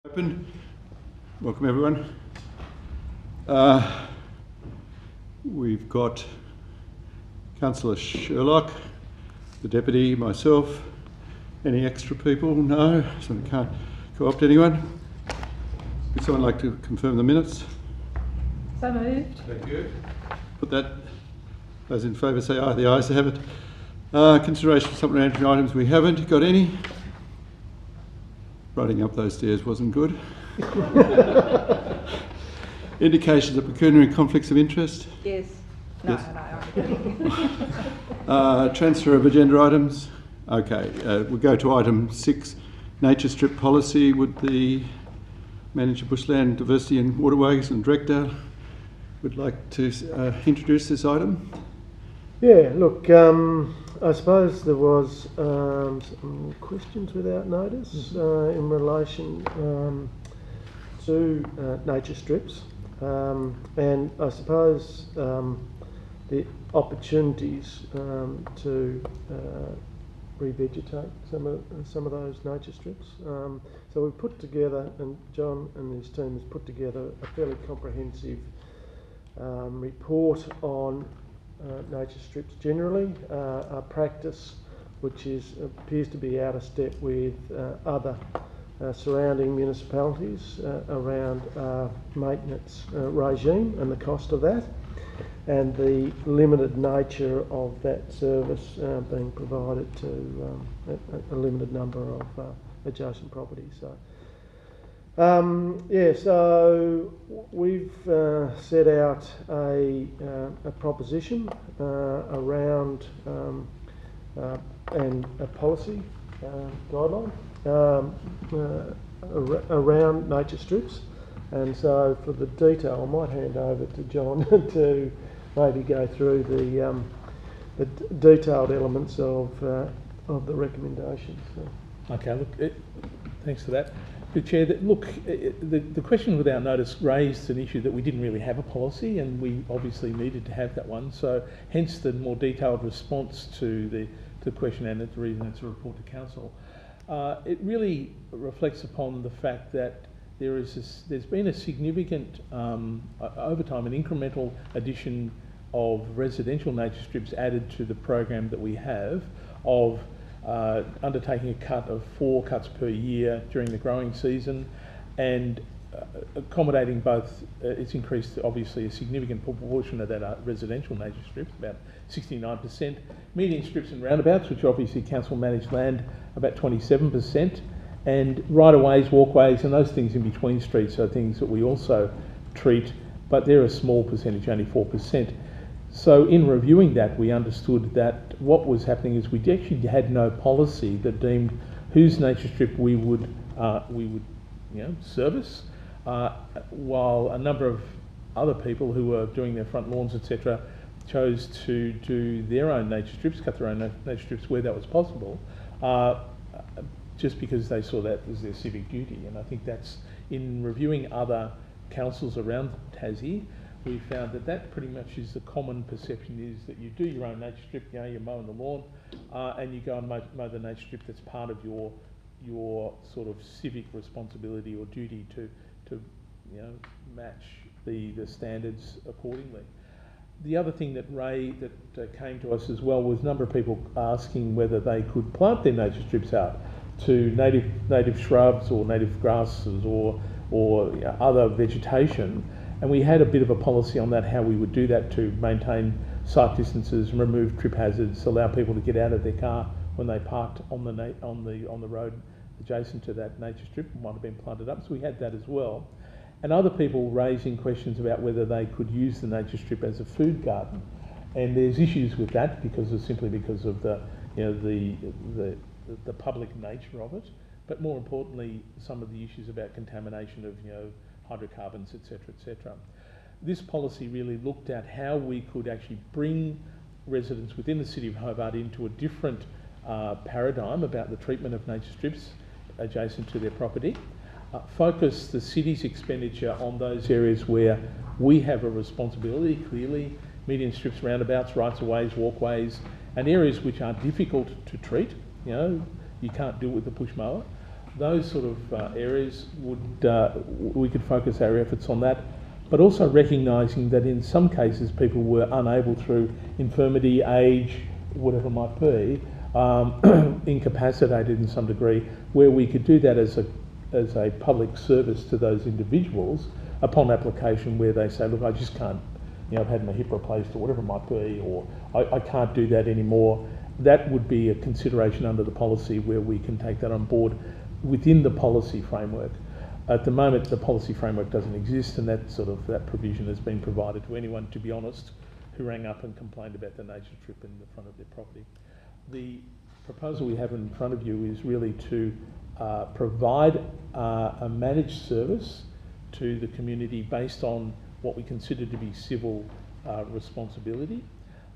Open. Welcome everyone. We've got Councillor Sherlock, the Deputy, myself. Any extra people? No, so we can't co-opt anyone. Would someone like to confirm the minutes? So moved. Thank you. Put that. Those in favour say aye. The ayes have it. Consideration of supplementary items. We haven't got any. Riding up those stairs wasn't good. Indications of pecuniary conflicts of interest? Yes. No, Yes. no. Transfer of agenda items. Okay, we'll go to item 6, nature strip policy. Would the Manager Bushland Diversity and Waterways and Director would like to introduce this item? Yeah, look, I suppose there was some questions without notice in relation to nature strips, and I suppose the opportunities to revegetate some of those nature strips. So we've put together, and John and his team has put together a fairly comprehensive report on nature strips generally, a practice which appears to be out of step with other surrounding municipalities around maintenance regime and the cost of that, and the limited nature of that service being provided to a limited number of adjacent properties. So so we've set out a proposition around and a policy guideline around nature strips, and so for the detail I might hand over to John to maybe go through the detailed elements of the recommendations. Okay, look, thanks for that. Good Chair, the question without notice raised an issue that we didn't really have a policy, and we obviously needed to have that one. So hence the more detailed response to the question, and the reason it's a report to Council. It really reflects upon the fact that there's been a significant, over time, an incremental addition of residential nature strips added to the program that we have of undertaking a cut of 4 cuts per year during the growing season, and accommodating both. It's increased obviously a significant proportion of that residential nature strips, about 69%, median strips and roundabouts, which obviously council managed land, about 27%, and right-of-ways, walkways and those things in between streets are things that we also treat, but they're a small percentage, only 4%. So in reviewing that, we understood that what was happening is we actually had no policy that deemed whose nature strip we would service, while a number of other people who were doing their front lawns, etc., chose to do their own nature strips, cut their own nature strips where that was possible, just because they saw that as their civic duty. And I think that's, in reviewing other councils around Tassie, we found that pretty much is the common perception, is that you do your own nature strip, you're mowing the lawn, and you go and mow the nature strip. That's part of your sort of civic responsibility or duty to match the standards accordingly. The other thing that came to us as well was a number of people asking whether they could plant their nature strips out to native shrubs or native grasses or other vegetation. And we had a bit of a policy on that, how we would do that to maintain sight distances, remove trip hazards, allow people to get out of their car when they parked on the road adjacent to that nature strip, might have been planted up. So we had that as well. And other people raising questions about whether they could use the nature strip as a food garden. And there's issues with that because of the public nature of it, but more importantly, some of the issues about contamination of hydrocarbons, etc., etc. This policy really looked at how we could actually bring residents within the City of Hobart into a different paradigm about the treatment of nature strips adjacent to their property, focus the city's expenditure on those areas where we have a responsibility, clearly, median strips, roundabouts, rights-of-ways, walkways, and areas which are difficult to treat. You can't do it with a push mower. those sort of areas we could focus our efforts on that, but also recognising that in some cases people were unable through infirmity, age, whatever it might be, incapacitated in some degree, where we could do that as a public service to those individuals upon application, where they say, look, I just can't, I've had my hip replaced or whatever it might be, or I can't do that anymore. That would be a consideration under the policy where we can take that on board within the policy framework. At the moment, the policy framework doesn't exist, and that provision has been provided to anyone, to be honest, who rang up and complained about the nature strip in the front of their property. The proposal we have in front of you is really to provide a managed service to the community based on what we consider to be civil responsibility,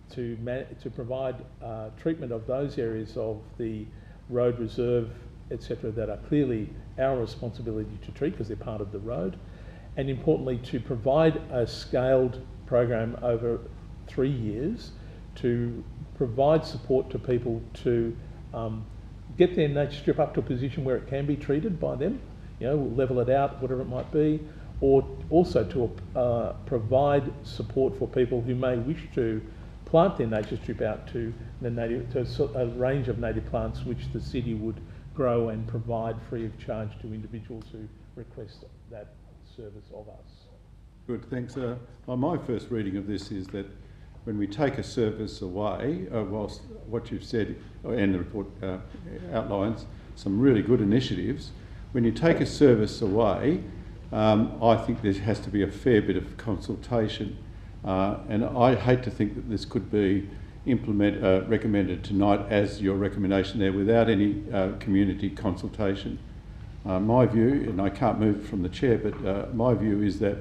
to provide treatment of those areas of the road reserve, etc., that are clearly our responsibility to treat because they're part of the road, and importantly to provide a scaled program over 3 years to provide support to people to get their nature strip up to a position where it can be treated by them, level it out, whatever it might be, or also to provide support for people who may wish to plant their nature strip out to a range of native plants which the city would grow and provide free of charge to individuals who request that service of us. Good, thanks. My first reading of this is that when we take a service away, whilst what you've said and the report outlines some really good initiatives, when you take a service away, I think there has to be a fair bit of consultation, and I hate to think that this could be recommended tonight as your recommendation there without any community consultation. My view, and I can't move from the chair, but my view is that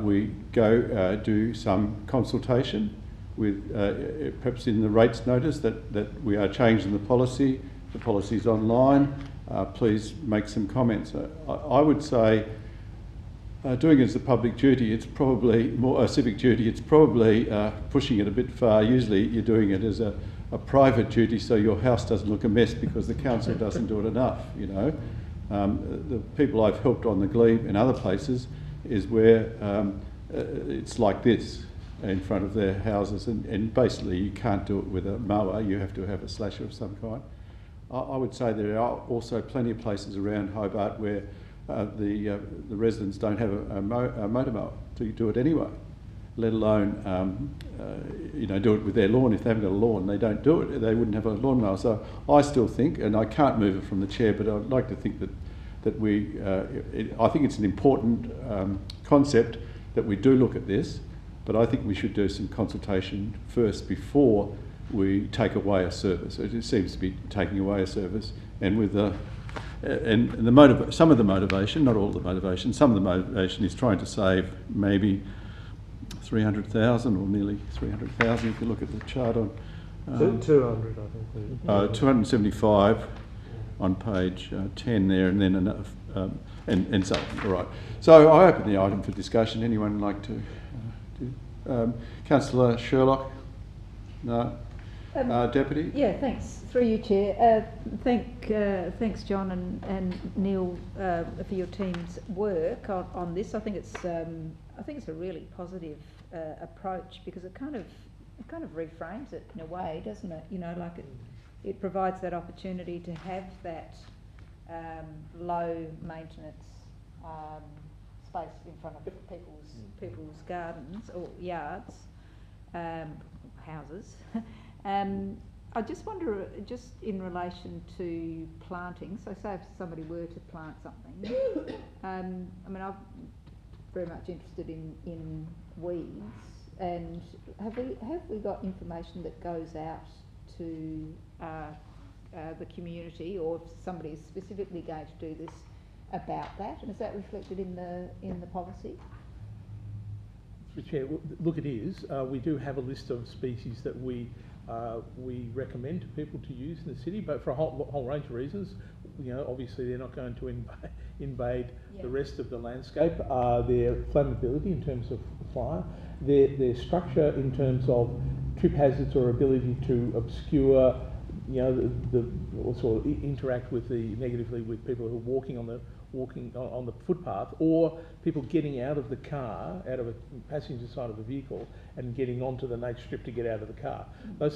we go do some consultation with perhaps in the rates notice that we are changing the policy. The policy's online. Please make some comments. I would say doing it as a public duty, it's probably more a civic duty, it's probably pushing it a bit far. Usually you're doing it as a private duty so your house doesn't look a mess because the council doesn't do it enough, The people I've helped on the glebe and other places is where it's like this in front of their houses, and basically you can't do it with a mower, you have to have a slasher of some kind. I would say there are also plenty of places around Hobart where the residents don't have a motor mower to do it anyway, let alone do it with their lawn. If they haven't got a lawn, they don't do it. They wouldn't have a lawnmower. So I still think, and I can't move it from the chair, but I'd like to think that we. I think it's an important concept that we do look at this, but I think we should do some consultation first before we take away a service. It seems to be taking away a service, and with the some of the motivation, not all the motivation, some of the motivation is trying to save maybe 300,000 or nearly 300,000 if you look at the chart on 200, I think. 275 on page 10 there, and then enough, and so all right. So I open the item for discussion. Anyone like to do? Councillor Sherlock? No. Deputy? Yeah, thanks. Through you, Chair. Thanks, John and Neil, for your team's work on this. I think it's a really positive approach because it kind of reframes it in a way, doesn't it? It provides that opportunity to have that low maintenance space in front of people's gardens or yards, houses. I just wonder, just in relation to planting, so say if somebody were to plant something, I'm very much interested in weeds, and have we got information that goes out to the community, or if somebody is specifically going to do this about that, and is that reflected in the policy? Mr. Chair, look, it is. We do have a list of species that we recommend to people to use in the city, but for a whole range of reasons. Obviously they're not going to invade the rest of the landscape. Their flammability in terms of fire, their structure in terms of trip hazards or ability to obscure you know, also interact with negatively with people who are walking on the footpath, or people getting out of the car, out of a passenger side of the vehicle, and getting onto the nature strip to get out of the car.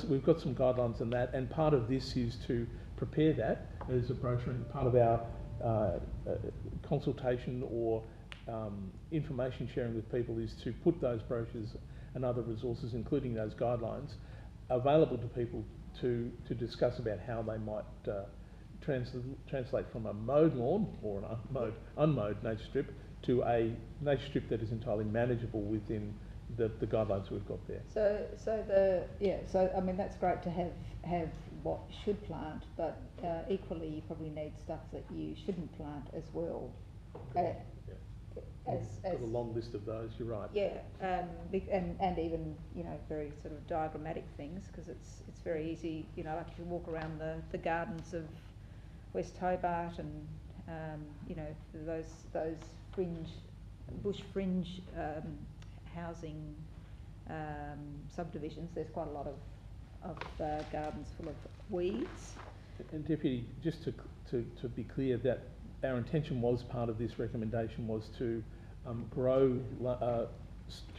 We've got some guidelines on that, and part of this is to prepare that as a brochure, and part of our consultation or information sharing with people is to put those brochures and other resources, including those guidelines, available to people to discuss about how they might translate from a mowed lawn or an unmowed nature strip to a nature strip that is entirely manageable within the guidelines we've got there. So I mean that's great to have what you should plant, but equally you probably need stuff that you shouldn't plant as well. As got a long list of those. You're right. Yeah, and even very sort of diagrammatic things, because it's very easy. Like if you walk around the gardens of West Hobart and those bush fringe housing subdivisions, there's quite a lot of gardens full of weeds. And Deputy, just to be clear, that our intention was, part of this recommendation was to grow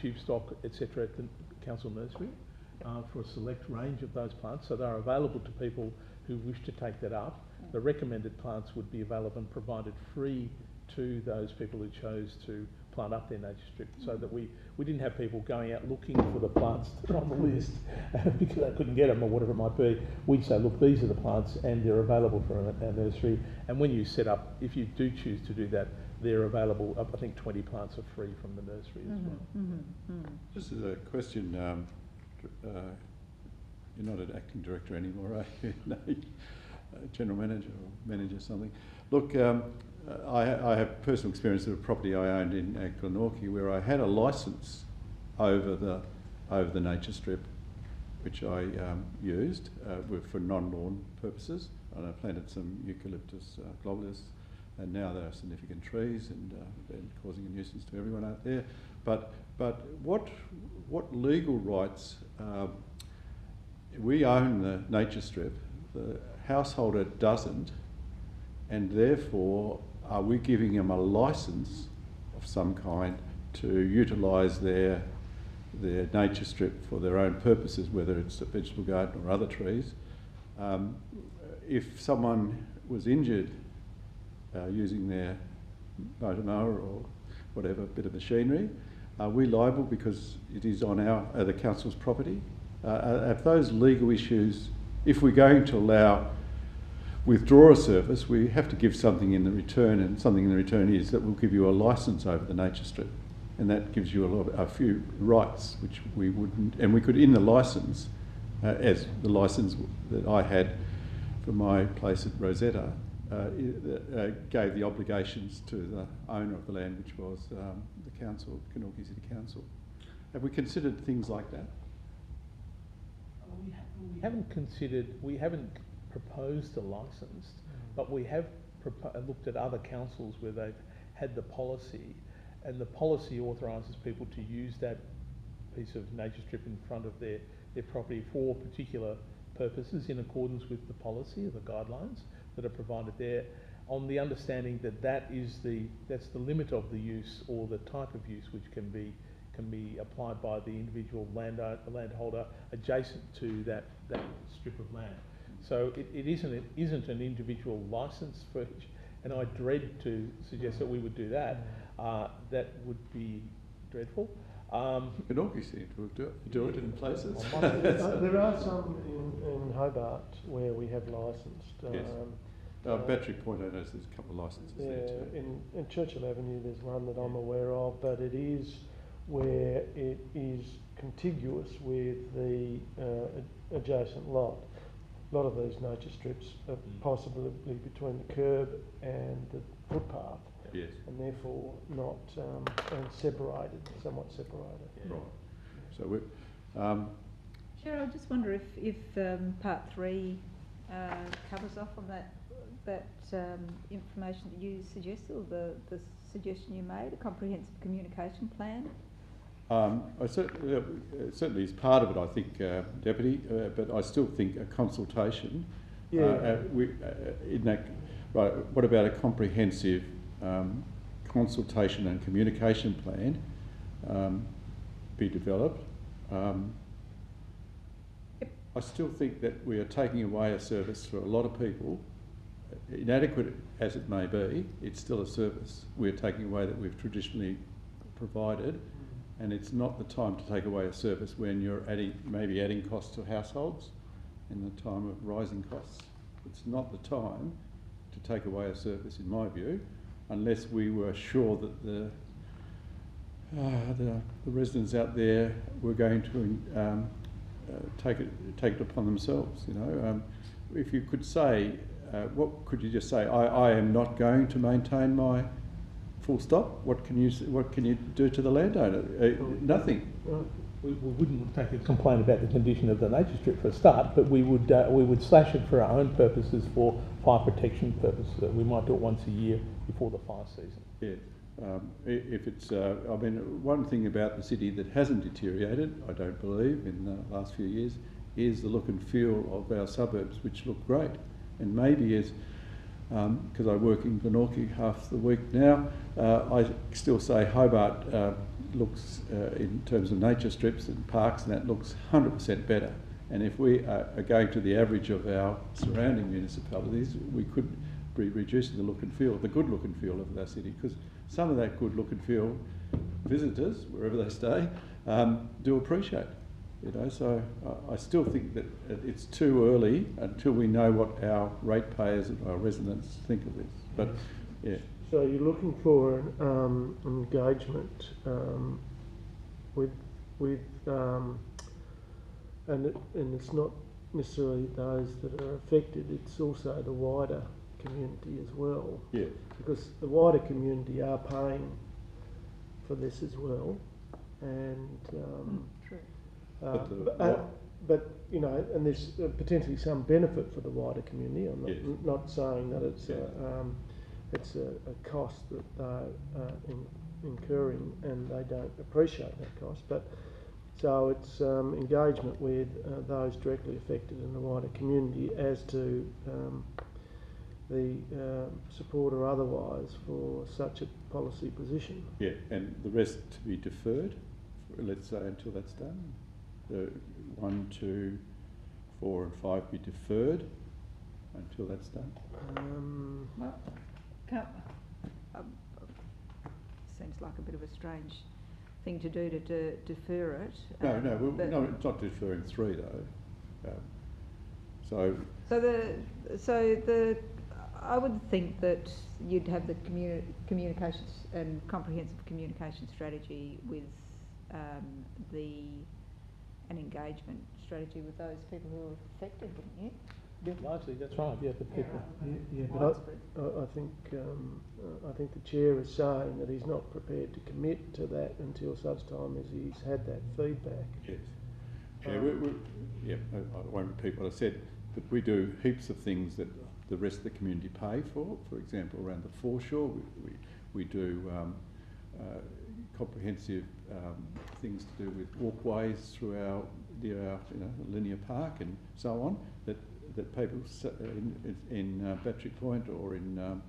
tube stock, etc. at the council nursery for a select range of those plants, so they're available to people who wish to take that up. The recommended plants would be available and provided free to those people who chose to plant up their nature strip, so that we didn't have people going out looking for the plants that are on the list because they couldn't get them or whatever it might be. We'd say, look, these are the plants and they're available for our nursery, and when you set up, if you do choose to do that, they're available. I think 20 plants are free from the nursery as well. Just as a question, you're not an acting director anymore, are you? No, general manager or manager something. Look, I have personal experience of a property I owned in Glenorchy where I had a licence over the nature strip, which I used for non-lawn purposes, and I planted some eucalyptus globulus, and now there are significant trees and they're causing a nuisance to everyone out there. But what legal rights? We own the nature strip, the householder doesn't, and therefore are we giving them a licence of some kind to utilise their nature strip for their own purposes, whether it's a vegetable garden or other trees? If someone was injured using their motor mower or whatever bit of machinery, are we liable because it is on the council's property? Have those legal issues, if we're going to withdraw a service, we have to give something in the return, and something in the return is that we'll give you a licence over the nature strip, and that gives you a few rights which we wouldn't, and we could, in the licence, as the licence that I had for my place at Rosetta, gave the obligations to the owner of the land, which was the council, Glenorchy City Council. Have we considered things like that? We haven't proposed a licence, but we have looked at other councils where they've had the policy, and the policy authorises people to use that piece of nature strip in front of their property for particular purposes in accordance with the policy or the guidelines that are provided there, on the understanding that that's the limit of the use or the type of use which can be applied by the individual landholder adjacent to that strip of land. So it isn't an individual licence for each, and I dread to suggest that we would do that. That would be dreadful. Glenorchy seem to do it in places. There are some in Hobart where we have licensed. Yes. Battery Point, I know there's a couple of licences there too. In Churchill Avenue there's one that I'm aware of, but it is where it is contiguous with the adjacent lot. A lot of these nature strips are possibly between the curb and the footpath. Yes. And therefore not and somewhat separated. Yeah. Right. So we. Cheryl, I just wonder if part 3 covers off on that information that you suggested, or the suggestion you made, a comprehensive communication plan. Certainly is part of it, I think, Deputy, but I still think a consultation. Yeah. Right, what about a comprehensive consultation and communication plan be developed? I still think that we are taking away a service for a lot of people. Inadequate as it may be, it's still a service we're taking away that we've traditionally provided, and it's not the time to take away a service when you're maybe adding costs to households in the time of rising costs. It's not the time to take away a service, in my view, unless we were sure that the residents out there were going to take it upon themselves. You know, if you could say, what could you just say? I am not going to maintain my full stop. What can you do to the landowner? Nothing. We wouldn't take a complaint about the condition of the nature strip for a start, but we would slash it for our own purposes, for fire protection purposes. We might do it once a year before the fire season. Yeah. If it's, I mean, one thing about the city that hasn't deteriorated, I don't believe, in the last few years, is the look and feel of our suburbs, which look great. And maybe as, because I work in Glenorchy half the week now, I still say Hobart looks, in terms of nature strips and parks and that, looks 100% better. And if we are going to the average of our surrounding municipalities, we could be reducing the look and feel, the good look and feel of our city, because some of that good look and feel visitors, wherever they stay, do appreciate. You know, so I still think that it's too early until we know what our ratepayers and our residents think of this. But yeah. So you're looking for an engagement with and it's not necessarily those that are affected. It's also the wider community as well. Yeah. Because the wider community are paying for this as well, and. True. But you know, and there's potentially some benefit for the wider community. I'm not saying that it's a cost that they're incurring and they don't appreciate that cost. But so it's engagement with those directly affected in the wider community as to the support or otherwise for such a policy position. Yeah, and the rest to be deferred, let's say, until that's done. The 1, 2, 4 and 5 be deferred until that's done. Well, seems like a bit of a strange thing to do to defer it. No, it's not deferring 3 though. I would think that you'd have the communications and comprehensive communication strategy with an engagement strategy with those people who are affected, wouldn't you? Yeah, largely that's right. Yeah, the people. But I think the chair is saying that he's not prepared to commit to that until such time as he's had that feedback. Yes. Yeah, I won't repeat what I said, but we do heaps of things that the rest of the community pay for. For example, around the foreshore, we do comprehensive things to do with walkways through near our linear park and so on, that people in Battery Point or in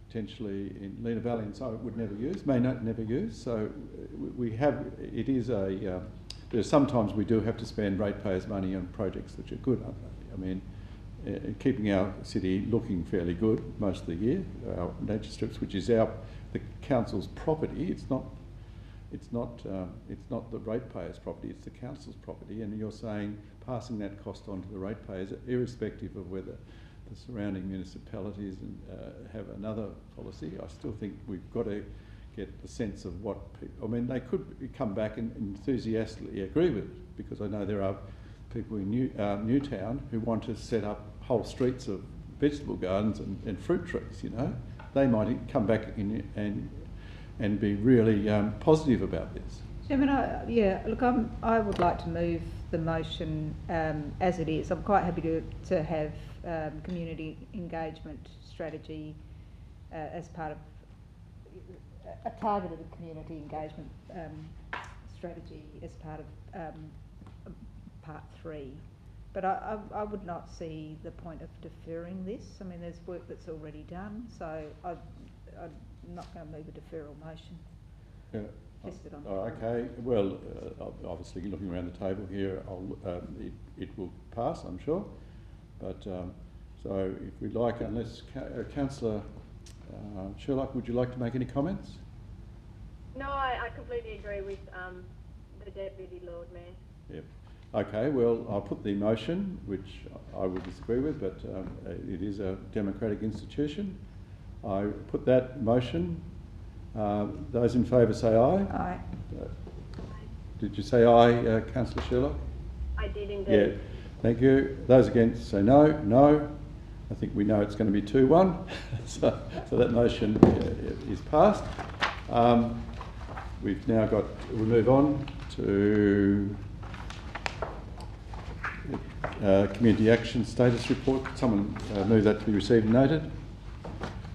potentially in Lena Valley and so on would never use, may not never use. So we have, it is a, sometimes we do have to spend ratepayers' money on projects which are good, aren't they? I mean, keeping our city looking fairly good most of the year, our nature strips, which is the council's property. It's not the ratepayers' property, it's the council's property, and you're saying passing that cost on to the ratepayers, irrespective of whether the surrounding municipalities have another policy. I still think we've got to get the sense of what people, I mean, they could come back and enthusiastically agree with it, because I know there are people in Newtown who want to set up whole streets of vegetable gardens and fruit trees, you know. They might come back and be really positive about this. Chairman, I would like to move the motion as it is. I'm quite happy to have community engagement strategy as part of a targeted community engagement strategy as part of part 3. But I would not see the point of deferring this. I mean, there's work that's already done, so I'm not going to move a deferral motion. Yeah. Listed on Okay. Well, obviously, looking around the table here, it will pass, I'm sure. But so, if we'd like, unless Councillor Sherlock, would you like to make any comments? No, I completely agree with the Deputy Lord Mayor. Yep. Okay, well, I'll put the motion, which I would disagree with, but it is a democratic institution. I put that motion. Those in favour say aye. Aye. Did you say aye, Councillor Sherlock? I did indeed. Yeah, thank you. Those against say no. No. I think we know it's going to be 2-1, so that motion is passed. We've now got, we'll move on to Community Action Status Report. Could someone move that to be received and noted?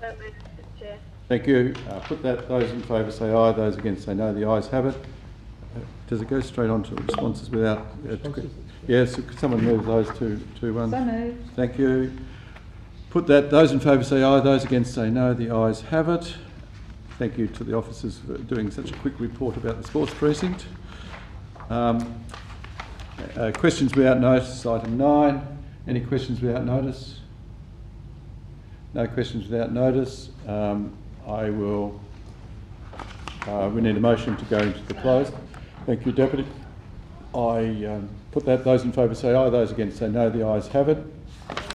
So moved, Mr. Chair. Thank you. Put that. Those in favour say aye. Those against say no. The ayes have it. Does it go straight on to responses without? Yes. Could someone move those two ones? So moved. Thank you. Put that. Those in favour say aye. Those against say no. The ayes have it. Thank you to the officers for doing such a quick report about the sports precinct. Questions without notice, item 9. Any questions without notice? No questions without notice. I will. We need a motion to go into the closed. Thank you, Deputy. I put that. Those in favour say aye. Those against say no. The ayes have it.